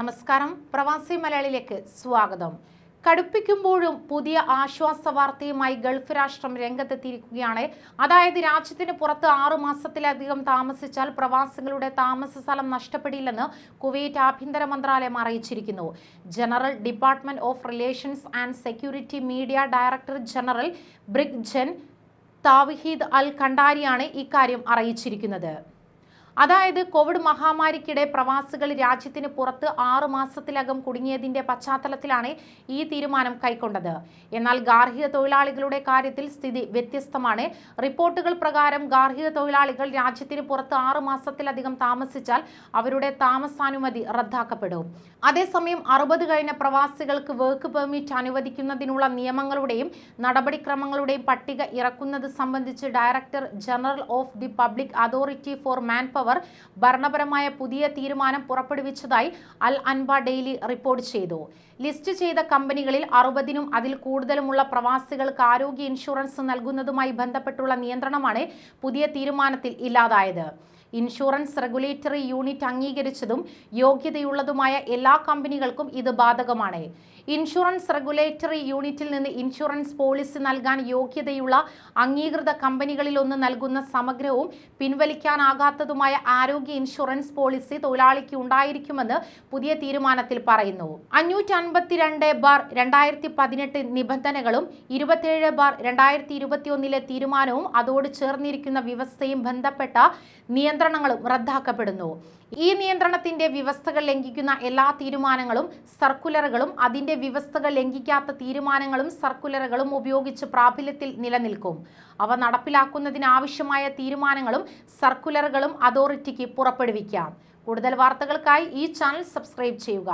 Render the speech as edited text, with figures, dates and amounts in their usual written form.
നമസ്കാരം, പ്രവാസി മലയാളിയിലേക്ക് സ്വാഗതം. കടുപ്പിക്കുമ്പോഴും പുതിയ ആശ്വാസ വാർത്തയുമായി ഗൾഫ് രാഷ്ട്രം രംഗത്തെത്തിയിരിക്കുകയാണ്. അതായത് രാജ്യത്തിന് പുറത്ത് 6 മാസത്തിലധികം താമസിച്ചാൽ പ്രവാസികളുടെ താമസ സ്ഥലം നഷ്ടപ്പെടില്ലെന്ന് കുവൈറ്റ് ആഭ്യന്തര മന്ത്രാലയം അറിയിച്ചിരിക്കുന്നു. General department of relations and security media director general ബ്രിഗ്ജൻ താവിഹീദ് അൽ ഖണ്ടാരിയാണ് ഇക്കാര്യം അറിയിച്ചിരിക്കുന്നത്. അതായത് കോവിഡ് മഹാമാരിക്കിടെ പ്രവാസികൾ രാജ്യത്തിന് പുറത്ത് 6 മാസത്തിലകം കുടുങ്ങിയതിന്റെ പശ്ചാത്തലത്തിലാണ് ഈ തീരുമാനം കൈക്കൊണ്ടത്. എന്നാൽ ഗാർഹിക തൊഴിലാളികളുടെ കാര്യത്തിൽ സ്ഥിതി വ്യത്യസ്തമാണ്. റിപ്പോർട്ടുകൾ പ്രകാരം ഗാർഹിക തൊഴിലാളികൾ രാജ്യത്തിന് പുറത്ത് 6 മാസത്തിലധികം താമസിച്ചാൽ അവരുടെ താമസാനുമതി റദ്ദാക്കപ്പെടും. അതേസമയം 60 കഴിഞ്ഞ പ്രവാസികൾക്ക് വർക്ക് പെർമിറ്റ് അനുവദിക്കുന്നതിനുള്ള നിയമങ്ങളുടെയും നടപടിക്രമങ്ങളുടെയും പട്ടിക ഇറക്കുന്നത് സംബന്ധിച്ച് director general of the public authority four man power ഭരണപരമായ പുതിയ തീരുമാനം പുറപ്പെടുവിച്ചതായി അൽ അൻബ ഡെയിലി റിപ്പോർട്ട് ചെയ്തു. ലിസ്റ്റ് ചെയ്ത കമ്പനികളിൽ 60നും അതിൽ കൂടുതലുമുള്ള പ്രവാസികൾക്ക് ആരോഗ്യ ഇൻഷുറൻസ് നൽകുന്നതുമായി ബന്ധപ്പെട്ടുള്ള നിയന്ത്രണമാണ് പുതിയ തീരുമാനത്തിൽ ഇല്ലാതായത്. ഇൻഷുറൻസ് റെഗുലേറ്ററി യൂണിറ്റ് അംഗീകരിച്ചതും യോഗ്യതയുള്ളതുമായ എല്ലാ കമ്പനികൾക്കും ഇത് ബാധകമാണ്. ഇൻഷുറൻസ് റെഗുലേറ്ററി യൂണിറ്റിൽ നിന്ന് ഇൻഷുറൻസ് പോളിസി നൽകാൻ യോഗ്യതയുള്ള അംഗീകൃത കമ്പനികളിലൊന്ന് നൽകുന്ന സമഗ്രവും പിൻവലിക്കാനാകാത്തതുമായ ആരോഗ്യ ഇൻഷുറൻസ് പോളിസി തൊഴിലാളിക്ക് ഉണ്ടായിരിക്കുമെന്ന് പുതിയ തീരുമാനത്തിൽ പറയുന്നു. 552/2018 നിബന്ധനകളും 27/2021 തീരുമാനവും അതോട് ചേർന്നിരിക്കുന്ന വ്യവസ്ഥയും ബന്ധപ്പെട്ട നിയന്ത്രണങ്ങളും റദ്ദാക്കപ്പെടുന്നു. ഈ നിയന്ത്രണത്തിന്റെ വ്യവസ്ഥകൾ ലംഘിക്കുന്ന എല്ലാ തീരുമാനങ്ങളും സർക്കുലറുകളും അതിന്റെ വ്യവസ്ഥകൾ ലംഘിക്കാത്ത തീരുമാനങ്ങളും സർക്കുലറുകളും ഉപയോഗിച്ച് പ്രാബല്യത്തിൽ നിലനിൽക്കും. അവ നടപ്പിലാക്കുന്നതിനാവശ്യമായ തീരുമാനങ്ങളും സർക്കുലറുകളും അതോറിറ്റിക്ക് പുറപ്പെടുവിക്കാം. കൂടുതൽ വാർത്തകൾക്കായി ഈ ചാനൽ സബ്സ്ക്രൈബ് ചെയ്യുക.